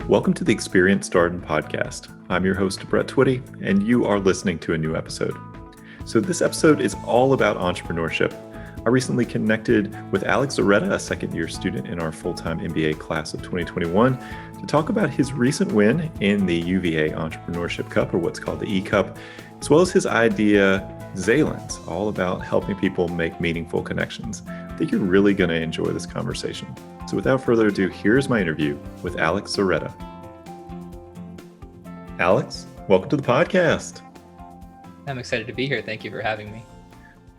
Welcome to the Experience Darden podcast. I'm your host, Brett Twitty, and you are listening to a new episode. So this episode is all about entrepreneurship. I recently connected with Alex Zorychta, a second-year student in our full-time MBA class of 2021, to talk about his recent win in the UVA Entrepreneurship Cup, or what's called the E-Cup, as well as his idea, Zalence, all about helping people make meaningful connections. I think you're really going to enjoy this conversation. So without further ado, here's my interview with Alex Zorychta. Alex, welcome to the podcast. I'm excited to be here. Thank you for having me.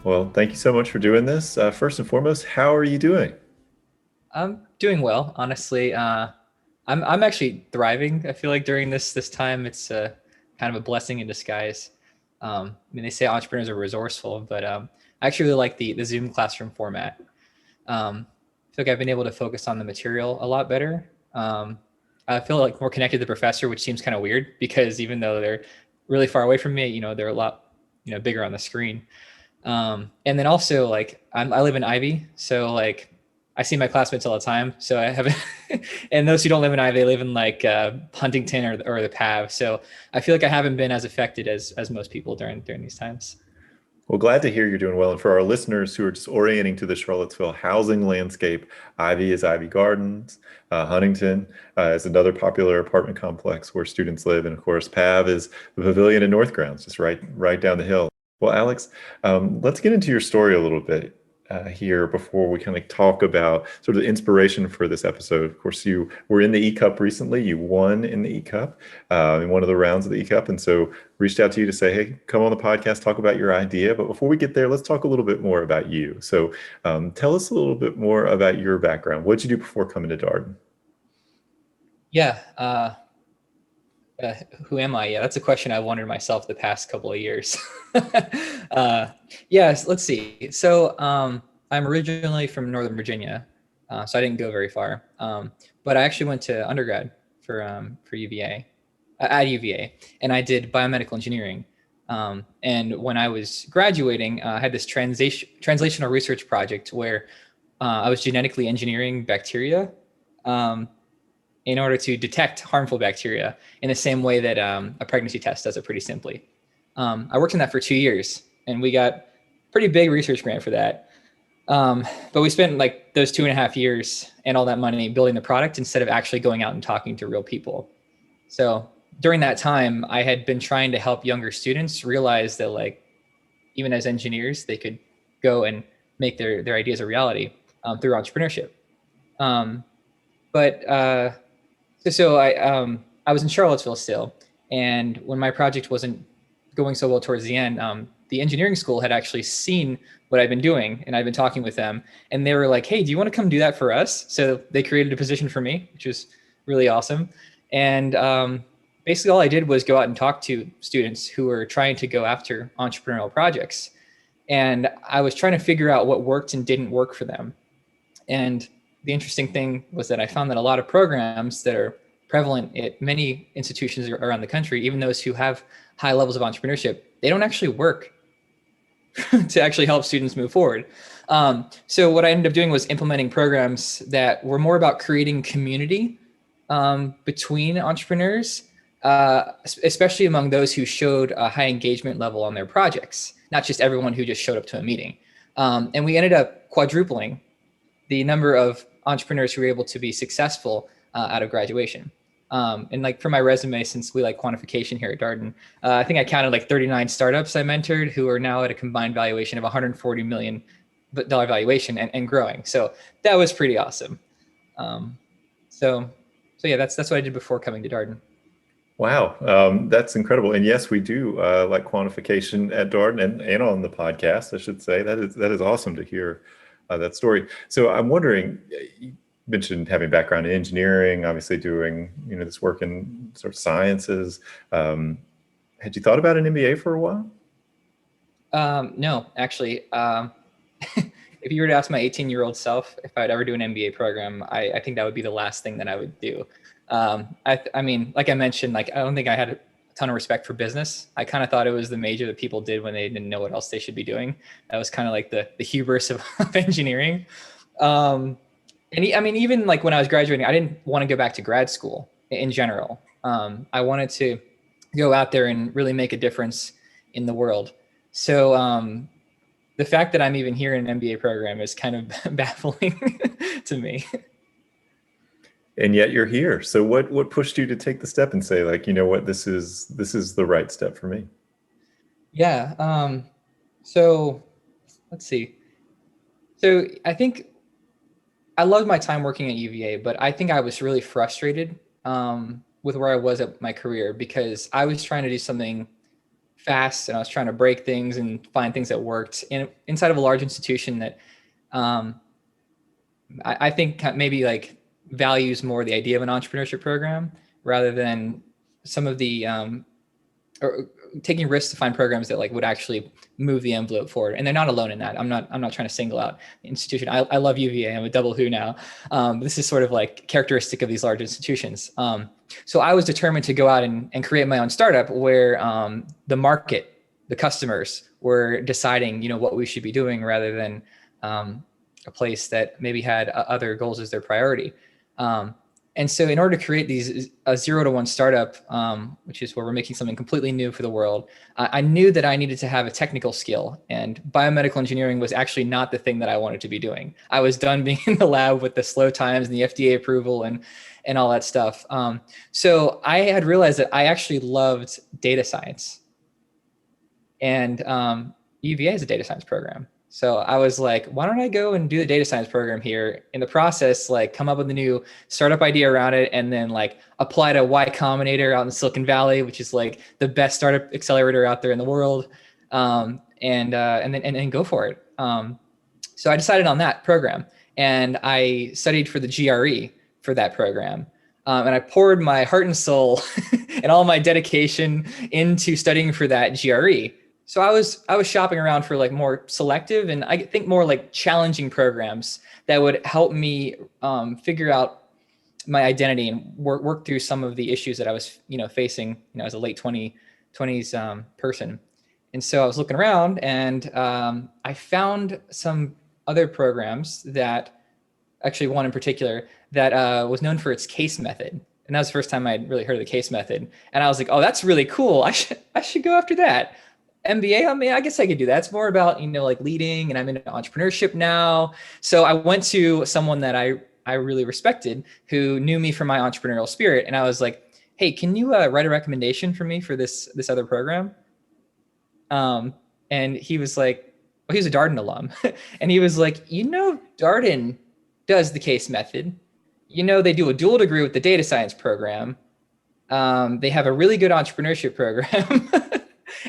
Well, thank you so much for doing this. First and foremost, how are you doing? I'm doing well, honestly. I'm actually thriving. I feel like during this time, it's kind of a blessing in disguise. They say entrepreneurs are resourceful, but I actually really like the Zoom classroom format. I feel like I've been able to focus on the material a lot better. I feel like more connected to the professor, which seems kind of weird because even though they're really far away from me, they're a lot, bigger on the screen. And then also I live in Ivy. So I see my classmates all the time. So I haven't, and those who don't live in Ivy, they live in Huntington or the PAV. So I feel like I haven't been as affected as most people during these times. Well, glad to hear you're doing well. And for our listeners who are just orienting to the Charlottesville housing landscape, Ivy is Ivy Gardens, Huntington is another popular apartment complex where students live. And of course, PAV is the Pavilion and North Grounds, just right down the hill. Well, Alex, let's get into your story a little bit here before we kind of talk about sort of the inspiration for this episode. Of course, you were in the E-Cup recently. You won in the E-Cup, in one of the rounds of the E-Cup. And so reached out to you to say, hey, come on the podcast, talk about your idea. But before we get there, let's talk a little bit more about you. So tell us a little bit more about your background. What did you do before coming to Darden? Yeah. Who am I? Yeah, that's a question I wondered myself the past couple of years. Yes, let's see. So I'm originally from Northern Virginia, so I didn't go very far. But I actually went to undergrad for UVA, at UVA, and I did biomedical engineering. And when I was graduating, I had this translational research project where I was genetically engineering bacteria. In order to detect harmful bacteria in the same way that a pregnancy test does it pretty simply. I worked on that for 2 years and we got a pretty big research grant for that. But we spent those 2.5 years and all that money building the product instead of actually going out and talking to real people. So during that time, I had been trying to help younger students realize that even as engineers, they could go and make their ideas a reality through entrepreneurship. So I was in Charlottesville still, and when my project wasn't going so well towards the end, the engineering school had actually seen what I'd been doing, and I'd been talking with them, and they were like, "Hey, do you want to come do that for us?" So they created a position for me, which was really awesome. And basically, all I did was go out and talk to students who were trying to go after entrepreneurial projects, and I was trying to figure out what worked and didn't work for them. And the interesting thing was that I found that a lot of programs that are prevalent at many institutions around the country, even those who have high levels of entrepreneurship, they don't actually work to actually help students move forward. So what I ended up doing was implementing programs that were more about creating community between entrepreneurs, especially among those who showed a high engagement level on their projects, not just everyone who just showed up to a meeting. And we ended up quadrupling the number of entrepreneurs who were able to be successful out of graduation. And for my resume, since we like quantification here at Darden, I think I counted 39 startups I mentored who are now at a combined valuation of $140 million valuation and growing. So that was pretty awesome. So yeah, that's what I did before coming to Darden. Wow, that's incredible. And yes, we do like quantification at Darden and on the podcast, I should say. That is awesome to hear that story. So I'm wondering, you mentioned having background in engineering, obviously doing this work in sort of sciences. Had you thought about an MBA for a while? No, actually. If you were to ask my 18-year-old self if I'd ever do an MBA program, I think that would be the last thing that I would do. I mean, like I mentioned, I don't think I had a ton of respect for business. I kind of thought it was the major that people did when they didn't know what else they should be doing. That was kind of the hubris of engineering. And I mean, even when I was graduating, I didn't want to go back to grad school. in general. I wanted to go out there and really make a difference in the world. So the fact that I'm even here in an MBA program is kind of baffling to me. And yet you're here. So what pushed you to take the step and say, like, you know what, this is the right step for me? Yeah. So let's see. So I think I loved my time working at UVA, but I think I was really frustrated with where I was at my career because I was trying to do something fast and I was trying to break things and find things that worked inside of a large institution that um, I think maybe like values more the idea of an entrepreneurship program rather than some of the or taking risks to find programs that like would actually move the envelope forward. And they're not alone in that. I'm not trying to single out the institution. I love UVA. I'm a double who now. This is sort of like characteristic of these large institutions. So I was determined to go out and create my own startup where the market, the customers were deciding, what we should be doing rather than a place that maybe had other goals as their priority. And so in order to create a 0 to 1 startup, which is where we're making something completely new for the world, I knew that I needed to have a technical skill, and biomedical engineering was actually not the thing that I wanted to be doing. I was done being in the lab with the slow times and the FDA approval and all that stuff. So I had realized that I actually loved data science, and UVA is a data science program. So I was like, why don't I go and do the data science program here? In the process, like come up with a new startup idea around it, and then like apply to Y Combinator out in Silicon Valley, which is like the best startup accelerator out there in the world, and then go for it. So I decided on that program, and I studied for the GRE for that program. And I poured my heart and soul and all my dedication into studying for that GRE. So I was shopping around for like more selective and I think more like challenging programs that would help me figure out my identity and work through some of the issues that I was facing as a late 20s person. And so I was looking around and I found some other programs that actually one in particular that was known for its case method. And that was the first time I'd really heard of the case method. And I was like, oh, that's really cool. I should go after that. MBA, I mean, I guess I could do that. It's more about, like leading, and I'm into entrepreneurship now. So I went to someone that I really respected who knew me from my entrepreneurial spirit. And I was like, hey, can you write a recommendation for me for this other program? And he was like, well, he was a Darden alum. And he was like, Darden does the case method. They do a dual degree with the data science program. They have a really good entrepreneurship program.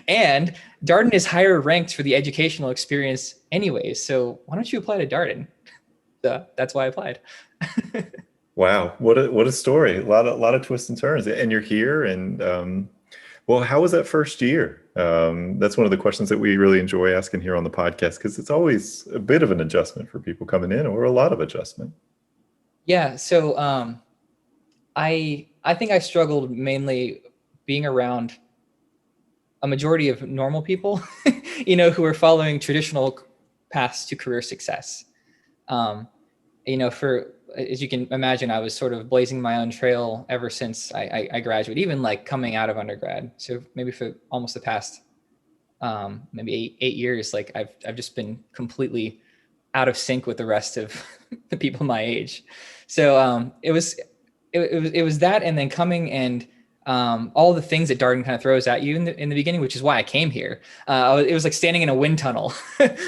And Darden is higher ranked for the educational experience anyways. So why don't you apply to Darden? So that's why I applied. Wow, what a story! A lot of twists and turns, and you're here. And well, how was that first year? That's one of the questions that we really enjoy asking here on the podcast because it's always a bit of an adjustment for people coming in, or a lot of adjustment. Yeah. So I think I struggled mainly being around a majority of normal people, who are following traditional paths to career success. For, as you can imagine, I was sort of blazing my own trail ever since I graduated, even like coming out of undergrad. So maybe for almost the past, maybe eight years, like I've just been completely out of sync with the rest of the people my age. So it was that, and then coming and all the things that Darden kind of throws at you in the beginning, which is why I came here. It was like standing in a wind tunnel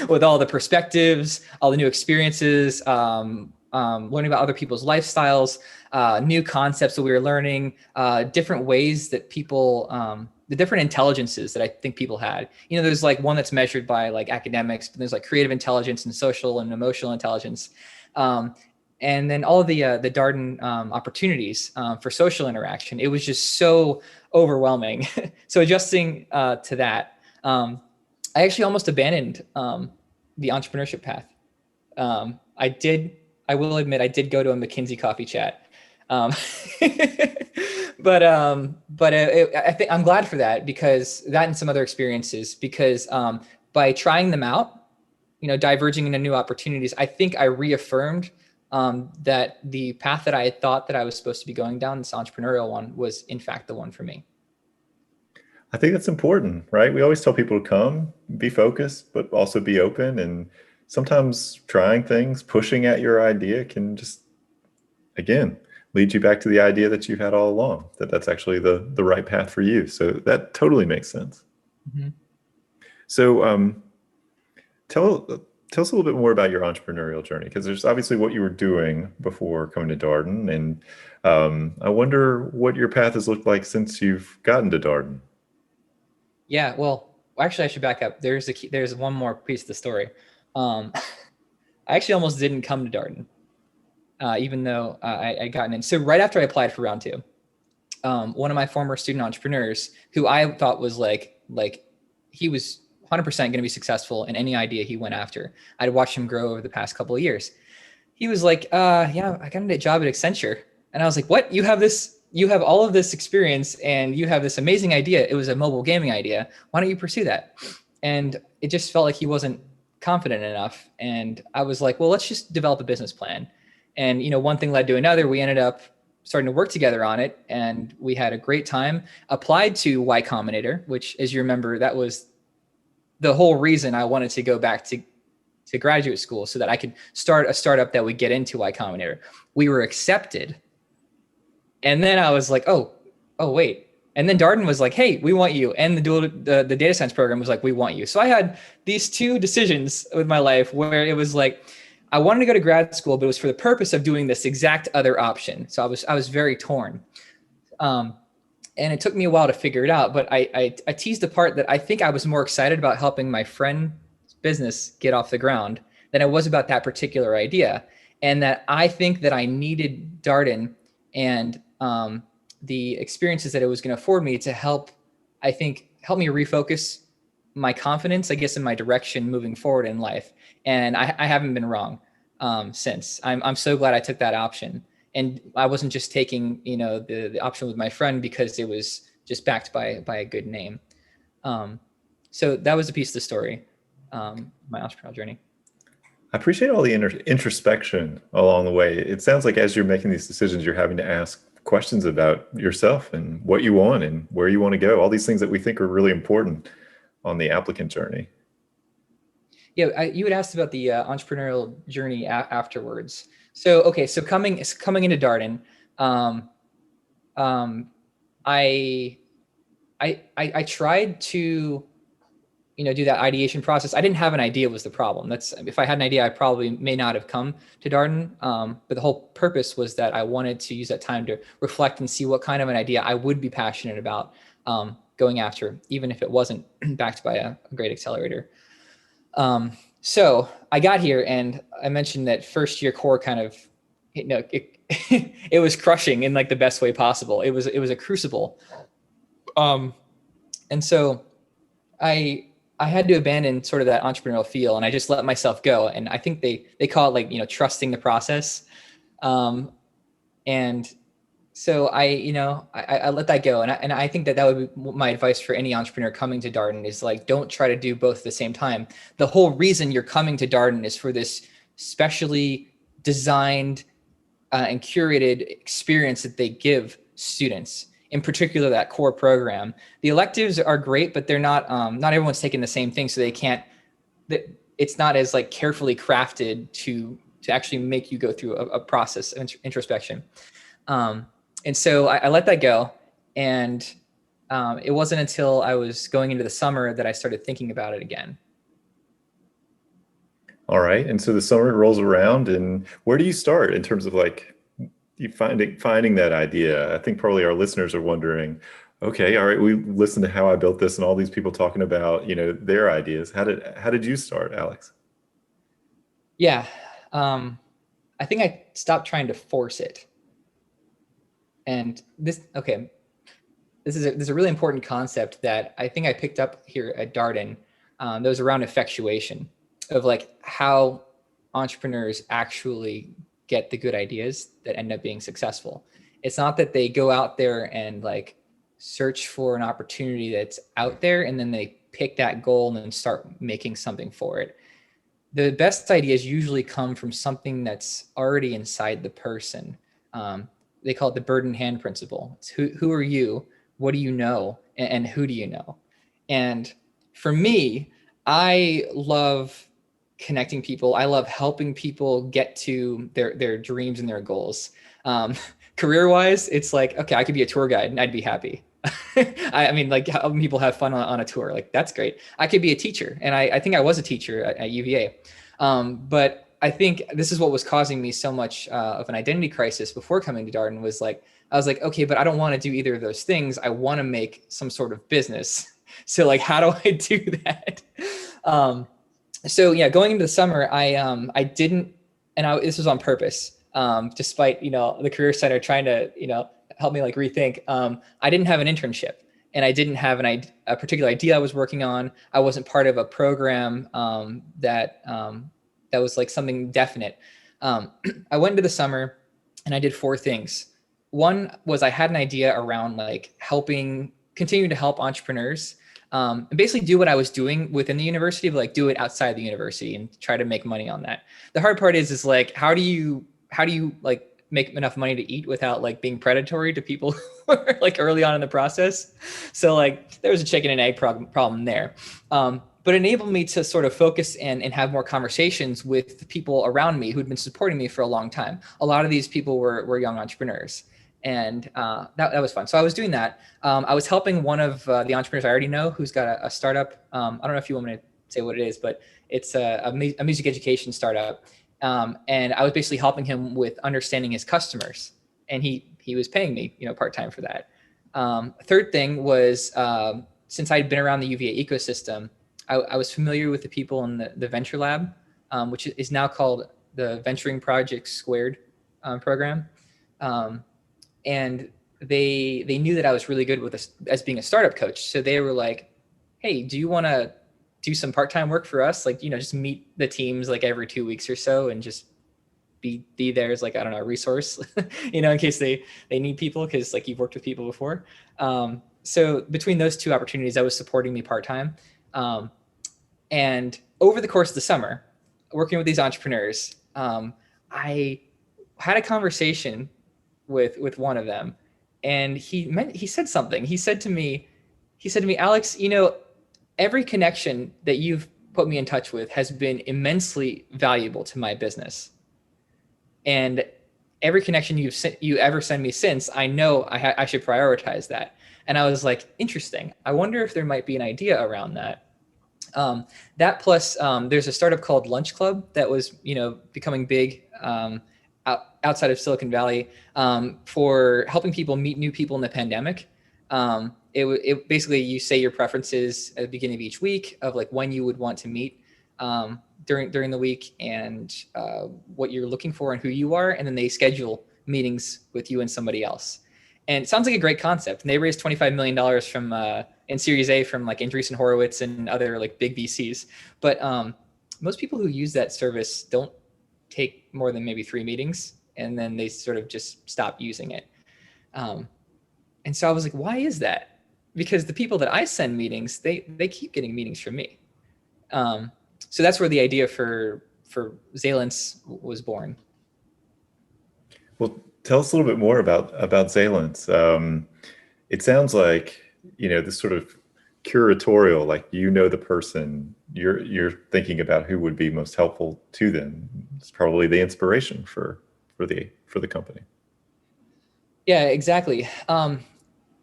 with all the perspectives, all the new experiences, learning about other people's lifestyles, new concepts that we were learning, different ways that people, the different intelligences that I think people had. There's like one that's measured by like academics, but there's like creative intelligence and social and emotional intelligence. And then all of the Darden opportunities for social interaction. It was just so overwhelming. So adjusting to that, I actually almost abandoned the entrepreneurship path. I will admit, I did go to a McKinsey coffee chat. But I think I'm glad for that, because that and some other experiences, because by trying them out, diverging into new opportunities, I think I reaffirmed that the path that I thought that I was supposed to be going down, this entrepreneurial one, was in fact the one for me. I think that's important, right? We always tell people to come, be focused, but also be open. And sometimes trying things, pushing at your idea can just, again, lead you back to the idea that you've had all along, that that's actually the right path for you. So that totally makes sense. Mm-hmm. So tell tell us a little bit more about your entrepreneurial journey, because there's obviously what you were doing before coming to Darden, and I wonder what your path has looked like since you've gotten to Darden. Yeah, well, actually, I should back up. There's one more piece of the story. Um, I actually almost didn't come to Darden, even though I gotten in. So right after I applied for round two, one of my former student entrepreneurs, who I thought was like he was 100% going to be successful in any idea he went after. I'd watched him grow over the past couple of years. He was like, yeah, I got a job at Accenture. And I was like, what? You have all of this experience and you have this amazing idea. It was a mobile gaming idea. Why don't you pursue that? And it just felt like he wasn't confident enough. And I was like, well, let's just develop a business plan. And, one thing led to another. We ended up starting to work together on it, and we had a great time. Applied to Y Combinator, which, as you remember, that was the whole reason I wanted to go back to graduate school, so that I could start a startup that would get into Y Combinator. We were accepted. And then I was like, oh, wait. And then Darden was like, hey, we want you. And the data science program was like, we want you. So I had these two decisions with my life where it was like, I wanted to go to grad school, but it was for the purpose of doing this exact other option. So I was very torn. And it took me a while to figure it out, but I teased the part that I think I was more excited about helping my friend's business get off the ground than I was about that particular idea. And that I think that I needed Darden and the experiences that it was going to afford me to help me refocus my confidence, I guess, in my direction moving forward in life. And I haven't been wrong since. I'm so glad I took that option. And I wasn't just taking, the option with my friend because it was just backed by a good name. So that was a piece of the story, my entrepreneurial journey. I appreciate all the introspection along the way. It sounds like as you're making these decisions, you're having to ask questions about yourself and what you want and where you want to go. All these things that we think are really important on the applicant journey. Yeah, you had asked about the entrepreneurial journey afterwards. So okay, so coming into Darden, um, um, I, I tried to do that ideation process. I didn't have an idea was the problem. If I had an idea, I probably may not have come to Darden. But the whole purpose was that I wanted to use that time to reflect and see what kind of an idea I would be passionate about going after, even if it wasn't backed by a great accelerator. So I got here, and I mentioned that first year core kind of, it was crushing in like the best way possible. It was a crucible. And so I had to abandon sort of that entrepreneurial feel, and I just let myself go. And I think they call it like, trusting the process. And so I let that go. And I think that would be my advice for any entrepreneur coming to Darden is like, don't try to do both at the same time. The whole reason you're coming to Darden is for this specially designed and curated experience that they give students, in particular that core program. The electives are great, but they're not everyone's taking the same thing. So they can't, it's not as like carefully crafted to actually make you go through a process of introspection. And so I let that go. And it wasn't until I was going into the summer that I started thinking about it again. All right. And so the summer rolls around, and where do you start in terms of like you finding that idea? I think probably our listeners are wondering, okay, all right, we listened to how I built this and all these people talking about, their ideas. How did you start, Alex? Yeah. I think I stopped trying to force it. And this is a really important concept that I think I picked up here at Darden. That was around effectuation, of like how entrepreneurs actually get the good ideas that end up being successful. It's not that they go out there and like search for an opportunity that's out there and then they pick that goal and then start making something for it. the best ideas usually come from something that's already inside the person. They call it the bird in hand principle. It's who are you? What do you know? And who do you know? And for me, I love connecting people. I love helping people get to their dreams and their goals. Career wise, it's like, okay, I could be a tour guide and I'd be happy. I mean, like helping people have fun on a tour, like that's great. I could be a teacher, and I think I was a teacher at UVA. But I think this is what was causing me so much of an identity crisis before coming to Darden was like, I was like, okay, but I don't want to do either of those things. I want to make some sort of business. So like, how do I do that? So yeah, going into the summer, I didn't, and this was on purpose. Despite, the Career Center trying to, help me like rethink, I didn't have an internship, and I didn't have a particular idea I was working on. I wasn't part of a program that was like something definite. I went into the summer and I did 4 things. One was I had an idea around like continuing to help entrepreneurs, and basically do what I was doing within the university, but like do it outside the university and try to make money on that. The hard part is like, how do you like make enough money to eat without like being predatory to people who are like early on in the process? So like there was a chicken and egg problem there. But it enabled me to sort of focus and have more conversations with the people around me who'd been supporting me for a long time. A lot of these people were young entrepreneurs, and that was fun. So I was doing that. I was helping one of the entrepreneurs I already know who's got a startup. I don't know if you want me to say what it is, but it's a music education startup. And I was basically helping him with understanding his customers, and he was paying me, part-time for that. Third thing was, since I'd been around the UVA ecosystem, I was familiar with the people in the Venture Lab, which is now called the Venturing Projects Squared program. And they knew that I was really good as being a startup coach. So they were like, hey, do you want to do some part-time work for us? Like, just meet the teams like every 2 weeks or so and just be there as like, I don't know, a resource, in case they need people, because like you've worked with people before. So between those 2 opportunities, that was supporting me part-time. And over the course of the summer, working with these entrepreneurs, I had a conversation with one of them, and he said something. He said to me, Alex, every connection that you've put me in touch with has been immensely valuable to my business. And every connection you ever send me since, I know I should prioritize that. And I was like, interesting. I wonder if there might be an idea around that. That plus, there's a startup called Lunch Club that was, becoming big outside of Silicon Valley, for helping people meet new people in the pandemic. It basically, you say your preferences at the beginning of each week of like when you would want to meet during the week, and what you're looking for and who you are, and then they schedule meetings with you and somebody else. And it sounds like a great concept. And they raised $25 million from in Series A from like Andreessen Horowitz and other like big VCs. But most people who use that service don't take more than maybe 3 meetings, and then they sort of just stop using it. And so I was like, why is that? Because the people that I send meetings, they keep getting meetings from me. So that's where the idea for Zalence was born. Well, tell us a little bit more about Zalence. It sounds like, this sort of curatorial, like, the person, you're thinking about who would be most helpful to them. It's probably the inspiration for the company. Yeah, exactly.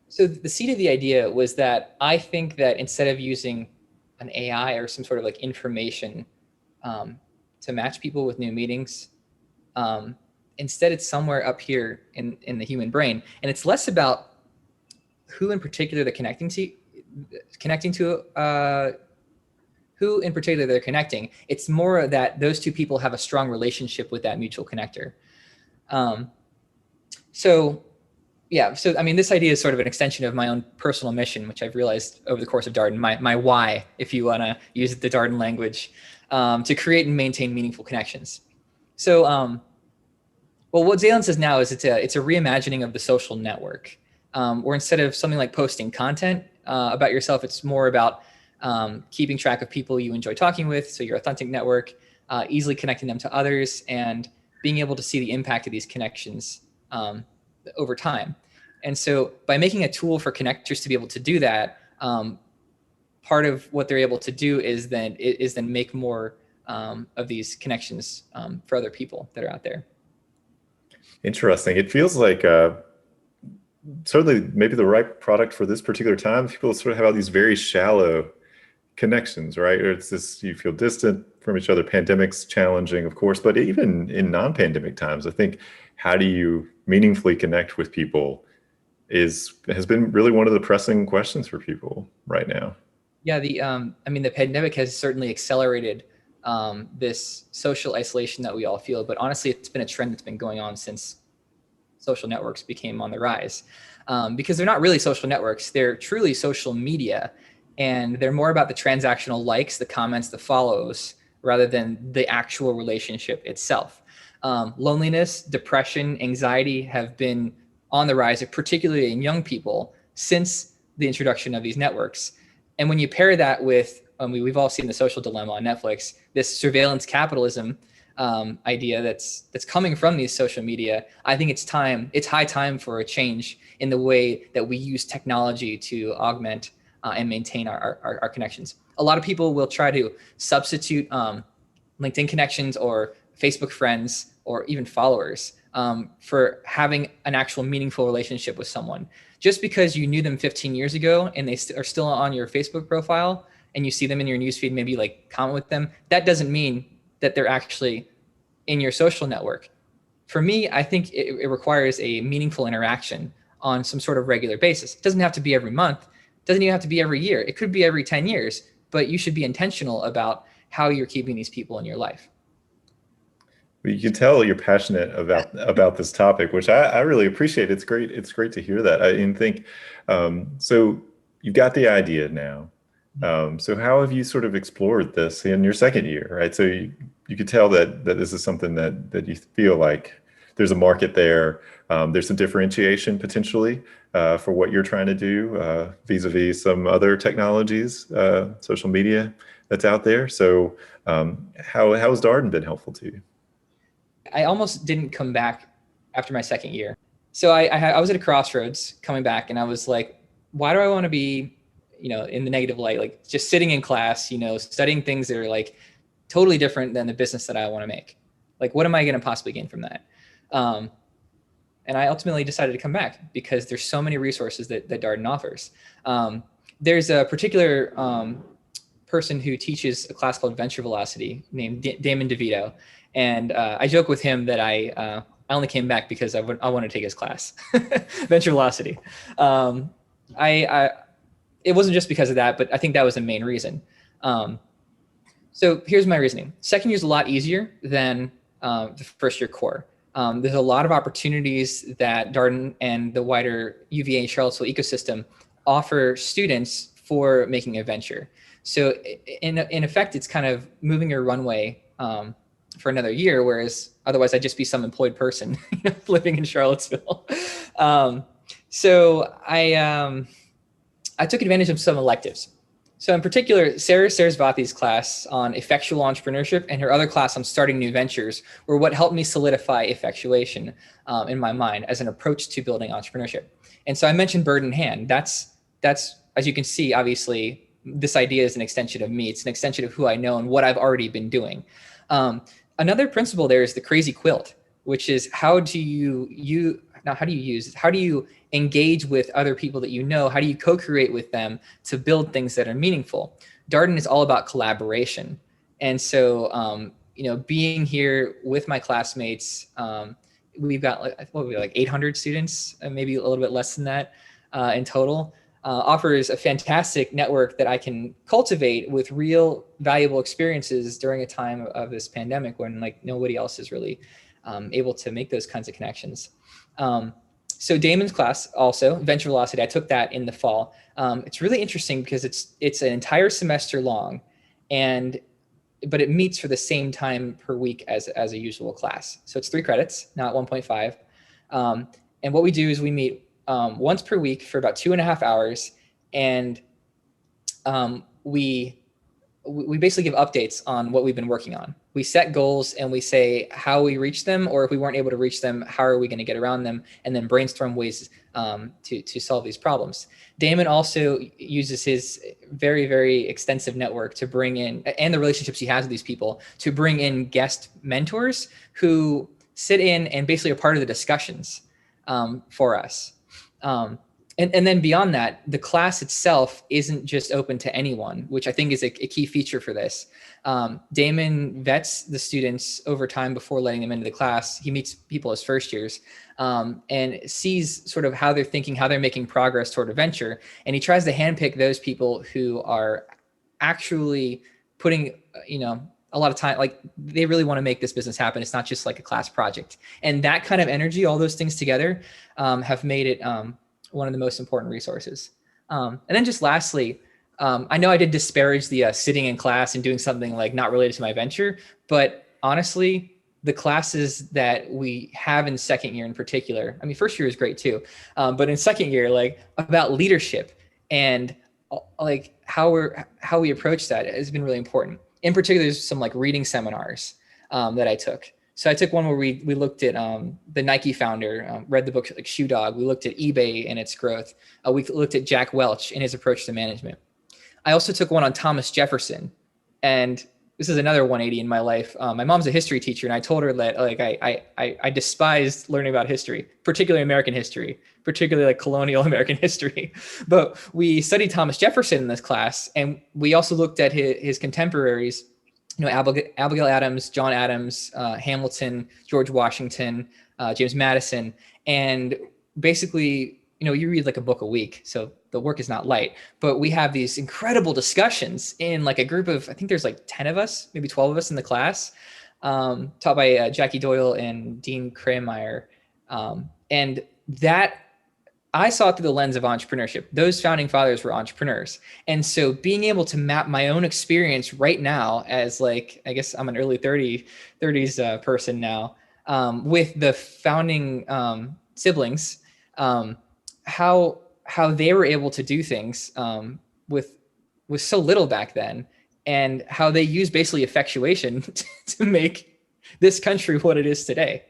So the seed of the idea was that I think that instead of using an AI or some sort of like information to match people with new meetings, instead it's somewhere up here in the human brain, and it's less about who in particular they're connecting to, who in particular they're connecting. It's more that those 2 people have a strong relationship with that mutual connector. So I mean, this idea is sort of an extension of my own personal mission, which I've realized over the course of Darden, my why, if you want to use the Darden language, to create and maintain meaningful connections. So, well, what Zalence is now is it's a reimagining of the social network, where instead of something like posting content about yourself, it's more about keeping track of people you enjoy talking with, so your authentic network, easily connecting them to others, and being able to see the impact of these connections over time. And so by making a tool for connectors to be able to do that, part of what they're able to do is then make more of these connections for other people that are out there. Interesting. It feels like certainly maybe the right product for this particular time. People sort of have all these very shallow connections, right? Or it's this, you feel distant from each other. Pandemic's challenging, of course, but even in non-pandemic times, I think how do you meaningfully connect with people has been really one of the pressing questions for people right now. Yeah, the pandemic has certainly accelerated this social isolation that we all feel, but honestly, it's been a trend that's been going on since social networks became on the rise, because they're not really social networks. They're truly social media, and they're more about the transactional likes, the comments, the follows, rather than the actual relationship itself. Loneliness, depression, anxiety have been on the rise, particularly in young people, since the introduction of these networks. And when you pair that with, we've all seen The Social Dilemma on Netflix, this surveillance capitalism idea that's coming from these social media, I think it's high time for a change in the way that we use technology to augment and maintain our connections. A lot of people will try to substitute LinkedIn connections or Facebook friends or even followers for having an actual meaningful relationship with someone. Just because you knew them 15 years ago and they are still on your Facebook profile and you see them in your newsfeed, maybe like comment with them, that doesn't mean that they're actually in your social network. For me, I think it requires a meaningful interaction on some sort of regular basis. It doesn't have to be every month. It doesn't even have to be every year. It could be every 10 years, but you should be intentional about how you're keeping these people in your life. You can tell you're passionate about this topic, which I really appreciate. It's great. It's great to hear that. I think so. You've got the idea now. So how have you sort of explored this in your second year, right? So you could tell that this is something that you feel like there's a market there. There's some differentiation potentially for what you're trying to do vis-a-vis some other technologies, social media that's out there. So how has Darden been helpful to you? I almost didn't come back after my second year. So I was at a crossroads coming back, and I was like, why do I want to be, in the negative light, like just sitting in class, studying things that are like totally different than the business that I want to make? Like, what am I going to possibly gain from that? And I ultimately decided to come back because there's so many resources that Darden offers. There's a particular person who teaches a class called Venture Velocity named Damon DeVito. And I joke with him that I only came back because I want to take his class, Venture Velocity. It wasn't just because of that, but I think that was the main reason. So here's my reasoning. Second year is a lot easier than the first year core. There's a lot of opportunities that Darden and the wider UVA Charlottesville ecosystem offer students for making a venture. So in effect, it's kind of moving your runway for another year, whereas otherwise I'd just be some employed person living in Charlottesville. So I took advantage of some electives. So in particular, Sarah Sarasvathi's class on effectual entrepreneurship and her other class on starting new ventures were what helped me solidify effectuation in my mind as an approach to building entrepreneurship. And so I mentioned bird in hand. That's as you can see, obviously, this idea is an extension of me. It's an extension of who I know and what I've already been doing. Another principle there is the crazy quilt, which is how do you engage with other people that you know? How do you co-create with them to build things that are meaningful? Darden is all about collaboration. And so, being here with my classmates, we've got like 800 students, maybe a little bit less than that in total, offers a fantastic network that I can cultivate with real valuable experiences during a time of this pandemic when like nobody else is really able to make those kinds of connections. So Damon's class also, Venture Velocity, I took that in the fall. It's really interesting because it's an entire semester long, but it meets for the same time per week as a usual class. So it's 3 credits, not 1.5. And what we do is we meet once per week for about 2.5 hours, and we basically give updates on what we've been working on. we set goals and we say how we reach them, or if we weren't able to reach them, how are we going to get around them, and then brainstorm ways to solve these problems. Damon also uses his very, very extensive network to bring in, and the relationships he has with these people, to bring in guest mentors who sit in and basically are part of the discussions for us. And then beyond that, the class itself isn't just open to anyone, which I think is a key feature for this. Damon vets the students over time before letting them into the class. He meets people as first years and sees sort of how they're thinking, how they're making progress toward a venture. And he tries to handpick those people who are actually putting, a lot of time, like they really want to make this business happen. It's not just like a class project. And that kind of energy, all those things together have made it one of the most important resources. And then just lastly, I know I did disparage the sitting in class and doing something like not related to my venture, but honestly, the classes that we have in second year in particular, I mean, first year is great too, but in second year, like about leadership and like how we approach that has been really important. In particular, there's some like reading seminars that I took. So I took one where we looked at the Nike founder, read the book like Shoe Dog. We looked at eBay and its growth. We looked at Jack Welch and his approach to management. I also took one on Thomas Jefferson, and this is another 180 in my life. My mom's a history teacher, and I told her that like I despised learning about history, particularly American history, particularly like colonial American history. But we studied Thomas Jefferson in this class, and we also looked at his contemporaries. Abigail Adams, John Adams, Hamilton, George Washington, James Madison. And basically, you read like a book a week, so the work is not light, but we have these incredible discussions in like a group of, I think there's like 10 of us, maybe 12 of us in the class, taught by Jackie Doyle and Dean Krameyer. And that I saw it through the lens of entrepreneurship. Those founding fathers were entrepreneurs. And so being able to map my own experience right now as like, I guess I'm an early 30s person now, with the founding siblings, how they were able to do things with so little back then, and how they use basically effectuation to make this country what it is today.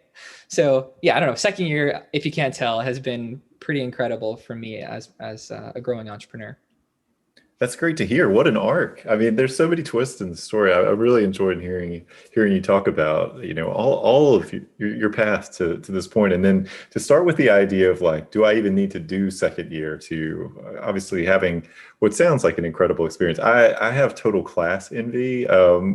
So yeah, I don't know. Second year, if you can't tell, has been pretty incredible for me as a growing entrepreneur. That's great to hear. What an arc. I mean, there's so many twists in the story. I really enjoyed hearing you talk about, all of your path to this point. And then to start with the idea of like, do I even need to do second year, to obviously having what sounds like an incredible experience. I have total class envy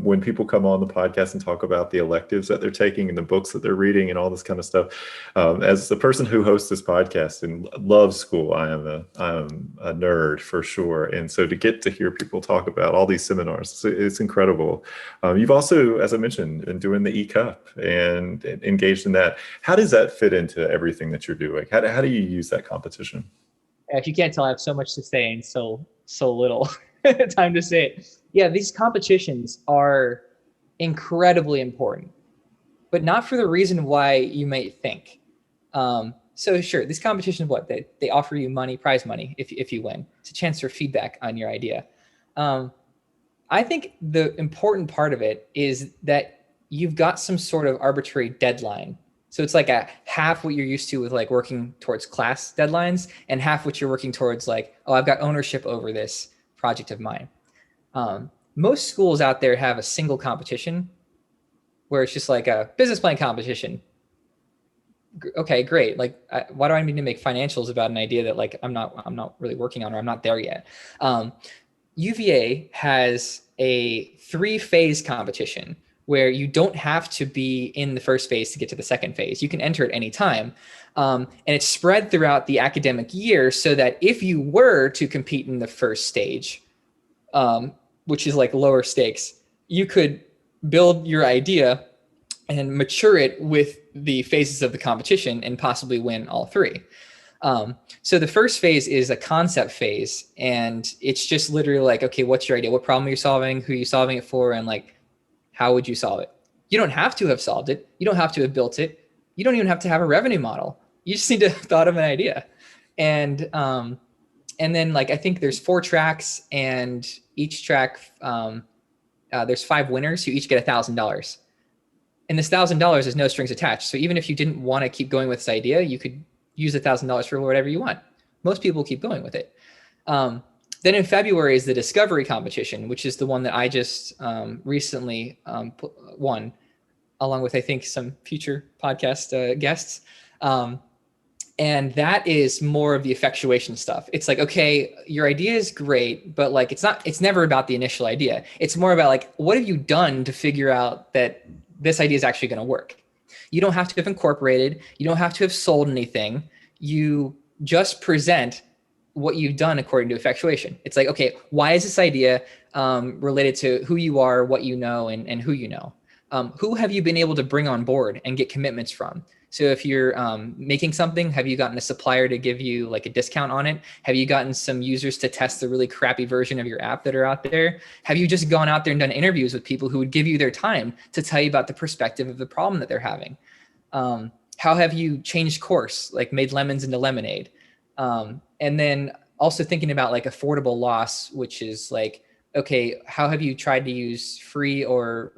when people come on the podcast and talk about the electives that they're taking and the books that they're reading and all this kind of stuff. As the person who hosts this podcast and loves school, I am a nerd for sure. And so to get to hear people talk about all these seminars, it's incredible. You've also, as I mentioned, been doing the e-cup and engaged in that. How does that fit into everything that you're doing? How do you use that competition? If you can't tell, I have so much to say and so little time to say it. Yeah, these competitions are incredibly important, but not for the reason why you might think. So sure, these competitions, they offer you money, prize money, if you win. It's a chance for feedback on your idea. I think the important part of it is that you've got some sort of arbitrary deadline. So it's like a half what you're used to with like working towards class deadlines, and half what you're working towards like, oh, I've got ownership over this project of mine. Most schools out there have a single competition where it's just like a business plan competition. Okay, great. Like, why do I need to make financials about an idea that like I'm not really working on, or I'm not there yet? UVA has a 3-phase competition where you don't have to be in the first phase to get to the second phase. You can enter at any time. And it's spread throughout the academic year so that if you were to compete in the first stage, which is like lower stakes, you could build your idea and mature it with the phases of the competition and possibly win all 3. So the first phase is a concept phase, and it's just literally like, okay, what's your idea? What problem are you solving? Who are you solving it for? And like, how would you solve it? You don't have to have solved it. You don't have to have built it. You don't even have to have a revenue model. You just need to have thought of an idea. And then like, I think there's 4 tracks, and each track, there's 5 winners who each get $1,000. And this $1,000 is no strings attached. So even if you didn't want to keep going with this idea, you could use $1,000 for whatever you want. Most people keep going with it. Then in February is the discovery competition, which is the one that I just recently won, along with, I think, some future podcast guests. And that is more of the effectuation stuff. It's like, okay, your idea is great, but like, it's never about the initial idea. It's more about like, what have you done to figure out that this idea is actually going to work? You don't have to have incorporated. You don't have to have sold anything. You just present what you've done according to effectuation. It's like, okay, why is this idea related to who you are, what you know, and who you know? Who have you been able to bring on board and get commitments from? So if you're making something, have you gotten a supplier to give you like a discount on it? Have you gotten some users to test the really crappy version of your app that are out there? Have you just gone out there and done interviews with people who would give you their time to tell you about the perspective of the problem that they're having? How have you changed course, like made lemons into lemonade? And then also thinking about like affordable loss, which is like, okay, how have you tried to use free or,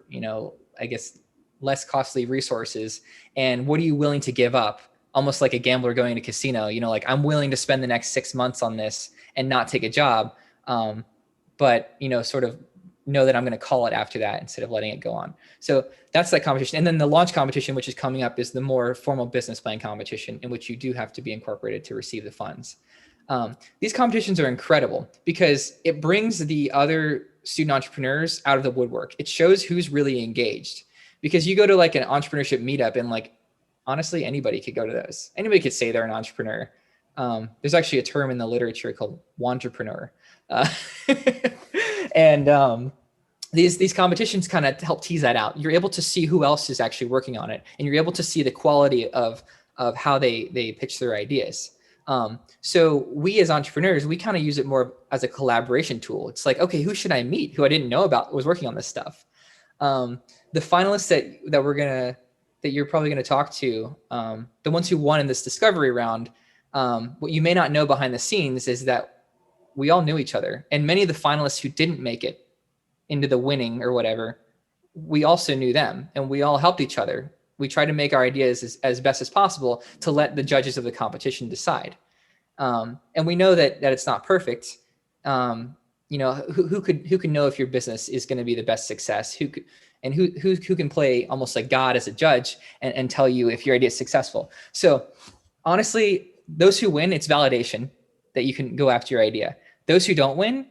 I guess, less costly resources, and what are you willing to give up? Almost like a gambler going to casino, like I'm willing to spend the next 6 months on this and not take a job. But, sort of know that I'm going to call it after that instead of letting it go on. So that's that competition. And then the launch competition, which is coming up, is the more formal business plan competition, in which you do have to be incorporated to receive the funds. These competitions are incredible because it brings the other student entrepreneurs out of the woodwork. It shows who's really engaged, because you go to like an entrepreneurship meetup and like, honestly, anybody could go to those. Anybody could say they're an entrepreneur. There's actually a term in the literature called wantrepreneur. And these competitions kind of help tease that out. You're able to see who else is actually working on it, and you're able to see the quality of how they pitch their ideas. So we as entrepreneurs, we kind of use it more as a collaboration tool. It's like, okay, who should I meet who I didn't know about was working on this stuff? The finalists that you're probably going to talk to, the ones who won in this discovery round, what you may not know behind the scenes is that we all knew each other. And many of the finalists who didn't make it into the winning or whatever, we also knew them, and we all helped each other. We tried to make our ideas as best as possible to let the judges of the competition decide. And we know that it's not perfect. Who could know if your business is going to be the best success? Who can play almost like God as a judge and tell you if your idea is successful? So honestly, those who win, it's validation that you can go after your idea. Those who don't win,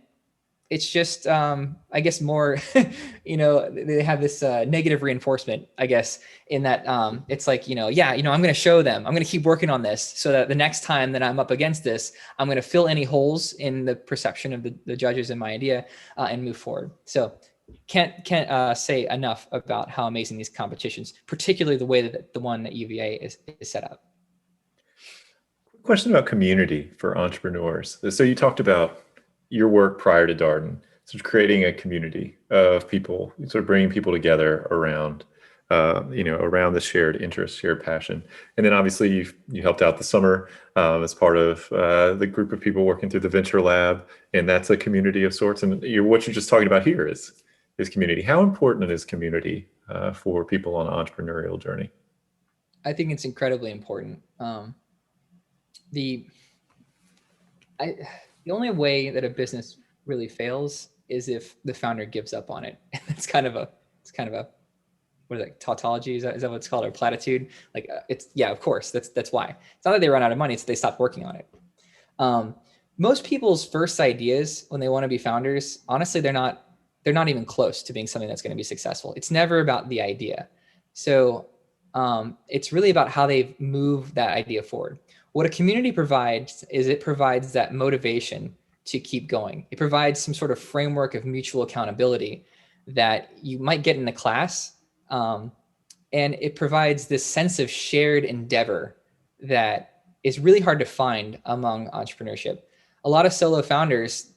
it's just, I guess more, they have this negative reinforcement, I guess, in that it's like, I'm going to show them, I'm going to keep working on this so that the next time that I'm up against this, I'm going to fill any holes in the perception of the judges in my idea and move forward. So can't say enough about how amazing these competitions, particularly the way that the one at UVA is set up. Question about community for entrepreneurs. So you talked about your work prior to Darden, sort of creating a community of people, sort of bringing people together around, around the shared interest, shared passion. And then obviously you helped out the summer as part of the group of people working through the venture lab, and that's a community of sorts. And what you're just talking about here is community. How important is community for people on an entrepreneurial journey? I think it's incredibly important. The only way that a business really fails is if the founder gives up on it. And it's kind of a what is that, tautology? Is that what it's called, or platitude? Like of course, that's why. It's not that they run out of money, it's that they stopped working on it. Most people's first ideas when they want to be founders, honestly, they're not even close to being something that's going to be successful. It's never about the idea. So it's really about how they move that idea forward. What a community provides is it provides that motivation to keep going. It provides some sort of framework of mutual accountability that you might get in the class. And it provides this sense of shared endeavor that is really hard to find among entrepreneurship. A lot of solo founders,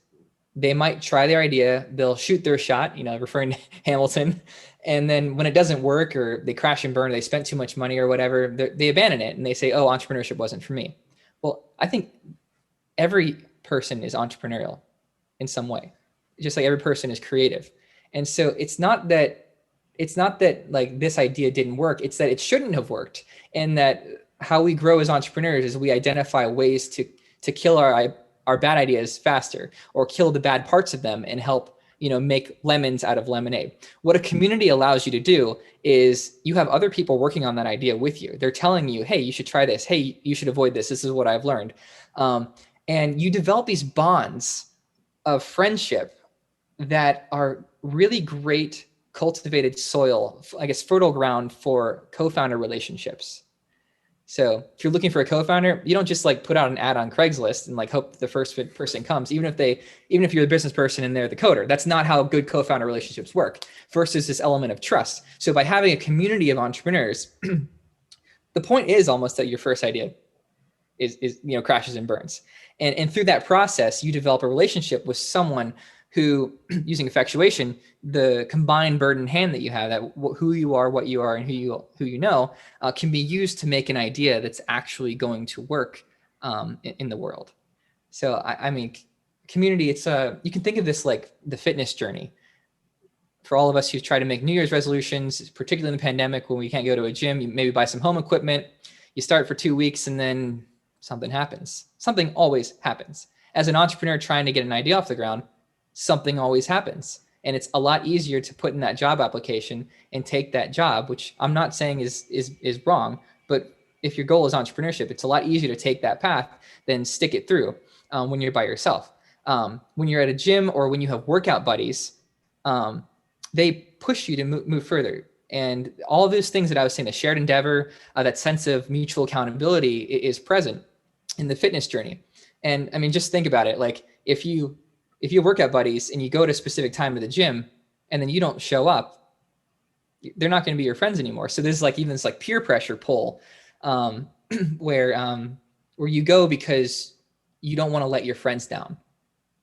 they might try their idea, they'll shoot their shot, referring to Hamilton. And then when it doesn't work, or they crash and burn, or they spent too much money or whatever, they abandon it and they say, oh, entrepreneurship wasn't for me. Well, I think every person is entrepreneurial in some way, just like every person is creative. And so it's not that it's not that like this idea didn't work, it's that it shouldn't have worked. And that how we grow as entrepreneurs is we identify ways to kill our bad ideas faster, or kill the bad parts of them and help, make lemons out of lemonade. What a community allows you to do is you have other people working on that idea with you. They're telling you, hey, you should try this. Hey, you should avoid this. This is what I've learned. And you develop these bonds of friendship that are really great cultivated soil, I guess, fertile ground for co-founder relationships. So if you're looking for a co-founder, you don't just like put out an ad on Craigslist and like hope the first person comes, even if you're the business person and they're the coder. That's not how good co-founder relationships work. First is this element of trust. So by having a community of entrepreneurs, the point is almost that your first idea is crashes and burns. And through that process, you develop a relationship with someone who, using effectuation, the combined bird in hand that you have, that who you are, what you are, and who you know, can be used to make an idea that's actually going to work in the world. So I mean, community, it's you can think of this like the fitness journey. For all of us who try to make New Year's resolutions, particularly in the pandemic when we can't go to a gym, you maybe buy some home equipment, you start for 2 weeks, and then something happens. Something always happens. As an entrepreneur trying to get an idea off the ground, something always happens. And it's a lot easier to put in that job application and take that job, which I'm not saying is wrong, but if your goal is entrepreneurship, it's a lot easier to take that path than stick it through when you're by yourself. When you're at a gym or when you have workout buddies, they push you to move further. And all of those things that I was saying, the shared endeavor, that sense of mutual accountability is present in the fitness journey. And I mean, just think about it. Like if you have workout buddies and you go to a specific time to the gym and then you don't show up, they're not going to be your friends anymore. So there's like even this like peer pressure pull where you go because you don't want to let your friends down.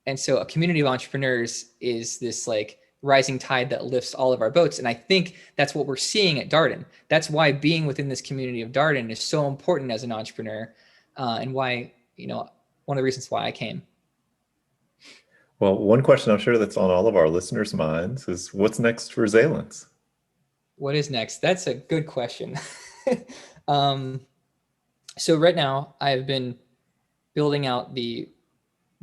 And so a community of entrepreneurs is this like rising tide that lifts all of our boats. And I think that's what we're seeing at Darden. That's why being within this community of Darden is so important as an entrepreneur, and why, one of the reasons why I came. Well, one question I'm sure that's on all of our listeners' minds is what's next for Zalence? What is next? That's a good question. So right now I've been building out the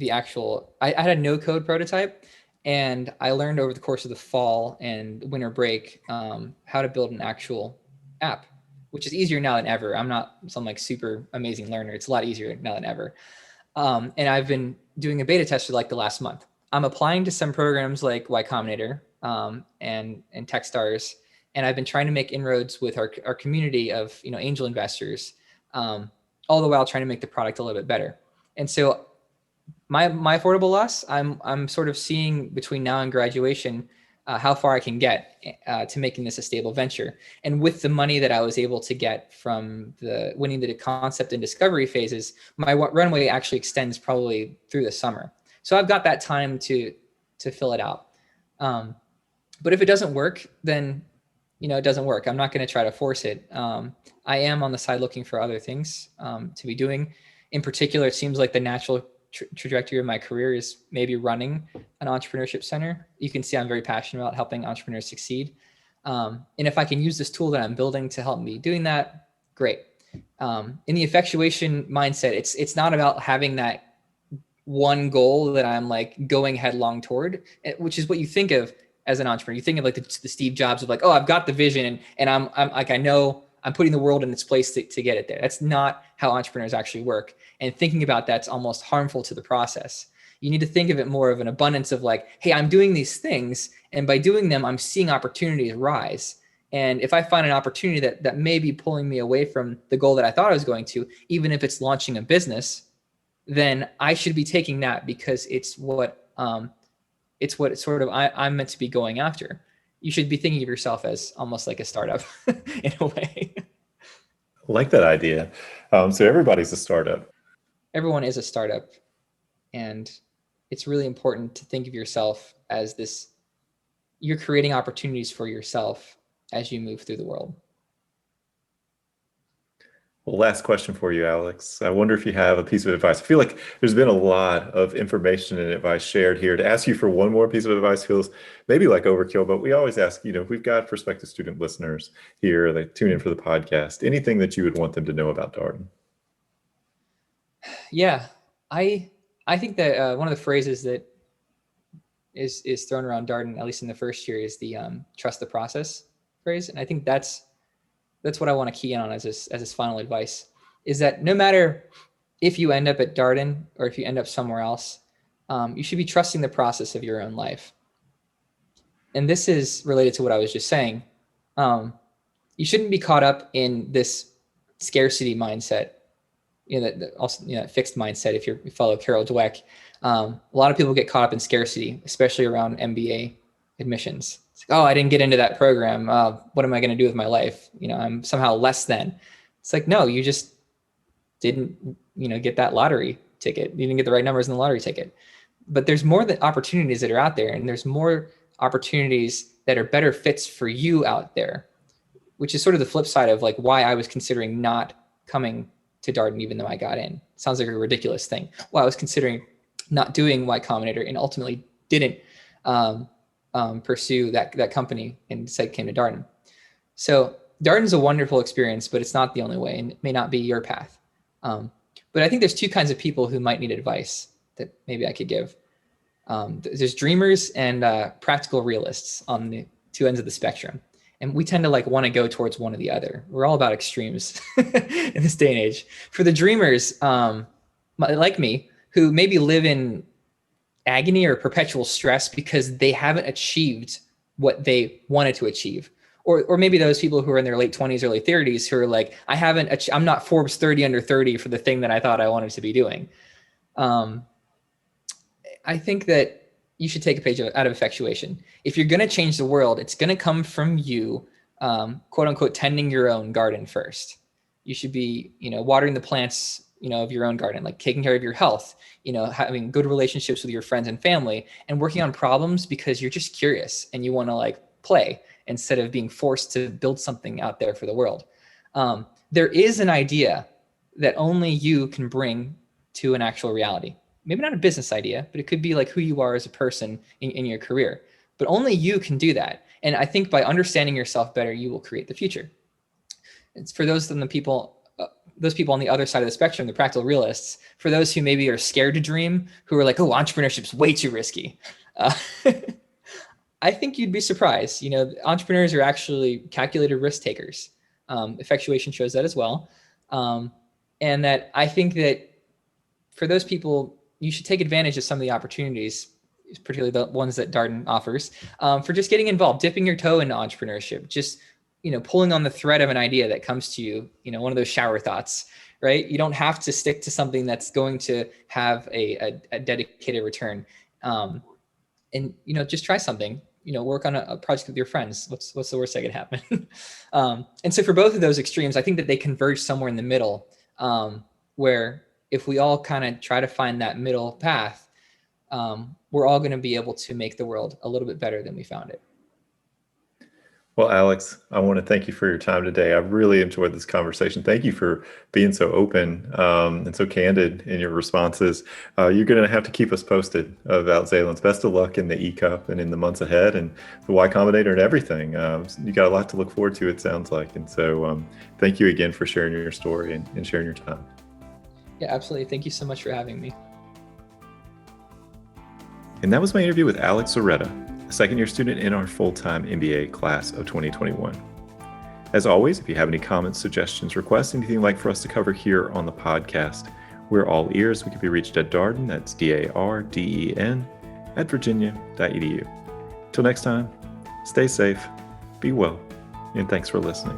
actual, I had a no code prototype, and I learned over the course of the fall and winter break how to build an actual app, which is easier now than ever. I'm not some like super amazing learner. It's a lot easier now than ever. And I've been doing a beta test for like the last month. I'm applying to some programs like Y Combinator and Techstars, and I've been trying to make inroads with our community of angel investors, all the while trying to make the product a little bit better. And so my affordable loss, I'm sort of seeing between now and graduation how far I can get to making this a stable venture. And with the money that I was able to get from the winning the concept and discovery phases, my runway actually extends probably through the summer. So I've got that time to fill it out. But if it doesn't work, then it doesn't work. I'm not going to try to force it. I am on the side looking for other things to be doing. In particular, it seems like the natural trajectory of my career is maybe running an entrepreneurship center. You can see I'm very passionate about helping entrepreneurs succeed. And if I can use this tool that I'm building to help me doing that, great. In the effectuation mindset, it's not about having that one goal that I'm like going headlong toward, which is what you think of as an entrepreneur. You think of like the Steve Jobs of like, oh, I've got the vision and I'm like, I know I'm putting the world in its place to get it there. That's not how entrepreneurs actually work. And thinking about that's almost harmful to the process. You need to think of it more of an abundance of like, hey, I'm doing these things, and by doing them, I'm seeing opportunities rise. And if I find an opportunity that may be pulling me away from the goal that I thought I was going to, even if it's launching a business, then I should be taking that because it's what sort of I'm meant to be going after. You should be thinking of yourself as almost like a startup in a way. I like that idea. So everybody's a startup. Everyone is a startup, and it's really important to think of yourself as this. You're creating opportunities for yourself as you move through the world. Well, last question for you, Alex. I wonder if you have a piece of advice. I feel like there's been a lot of information and advice shared here. To ask you for one more piece of advice feels maybe like overkill, but we always ask, we've got prospective student listeners here. They tune in for the podcast. Anything that you would want them to know about Darden? Yeah, I I think that one of the phrases that is thrown around Darden, at least in the first year, is the trust the process phrase, and I think that's what I want to key in on as this final advice, is that no matter if you end up at Darden or if you end up somewhere else, you should be trusting the process of your own life. And this is related to what I was just saying. You shouldn't be caught up in this scarcity mindset, that also, fixed mindset. If you follow Carol Dweck, a lot of people get caught up in scarcity, especially around MBA admissions. It's like, oh, I didn't get into that program. What am I going to do with my life? I'm somehow less than. It's like, no, you just didn't, get that lottery ticket. You didn't get the right numbers in the lottery ticket. But there's more opportunities that are out there, and there's more opportunities that are better fits for you out there, which is sort of the flip side of like why I was considering not coming to Darden, even though I got in. Sounds like a ridiculous thing. Well, I was considering not doing Y Combinator and ultimately didn't pursue that company and instead came to Darden. So Darden's a wonderful experience, but it's not the only way, and it may not be your path. But I think there's two kinds of people who might need advice that maybe I could give. There's dreamers and practical realists on the two ends of the spectrum. And we tend to want to go towards one or the other. We're all about extremes in this day and age. For the dreamers, like me, who maybe live in agony or perpetual stress because they haven't achieved what they wanted to achieve. Or maybe those people who are in their late 20s, early 30s who are like, I'm not Forbes 30 under 30 for the thing that I thought I wanted to be doing. I think that you should take a page out of Effectuation. If you're going to change the world, it's going to come from you, quote unquote, tending your own garden first. You should be, watering the plants, of your own garden, like taking care of your health, having good relationships with your friends and family, and working on problems because you're just curious and you want to play instead of being forced to build something out there for the world. There is an idea that only you can bring to an actual reality. Maybe not a business idea, but it could be who you are as a person in your career. But only you can do that. And I think by understanding yourself better, you will create the future. It's for those people on the other side of the spectrum, the practical realists, for those who maybe are scared to dream, who are like, oh, entrepreneurship's way too risky. I think you'd be surprised. Entrepreneurs are actually calculated risk takers. Effectuation shows that as well. And that I think that for those people, you should take advantage of some of the opportunities, particularly the ones that Darden offers, for just getting involved, dipping your toe into entrepreneurship, just, pulling on the thread of an idea that comes to you, one of those shower thoughts, right? You don't have to stick to something that's going to have a dedicated return. And, just try something, work on a project with your friends. What's the worst that could happen? And so for both of those extremes, I think that they converge somewhere in the middle, where if we all kind of try to find that middle path, we're all going to be able to make the world a little bit better than we found it. Well, Alex, I want to thank you for your time today. I've really enjoyed this conversation. Thank you for being so open and so candid in your responses. You're going to have to keep us posted about Zalence. Best of luck in the E-Cup and in the months ahead and the Y Combinator and everything. You got a lot to look forward to, it sounds like. And so thank you again for sharing your story and sharing your time. Yeah, absolutely. Thank you so much for having me. And that was my interview with Alex Zorychta, a second-year student in our full-time MBA class of 2021. As always, if you have any comments, suggestions, requests, anything you'd like for us to cover here on the podcast, we're all ears. We can be reached at Darden, that's DARDEN, @virginia.edu. Till next time, stay safe, be well, and thanks for listening.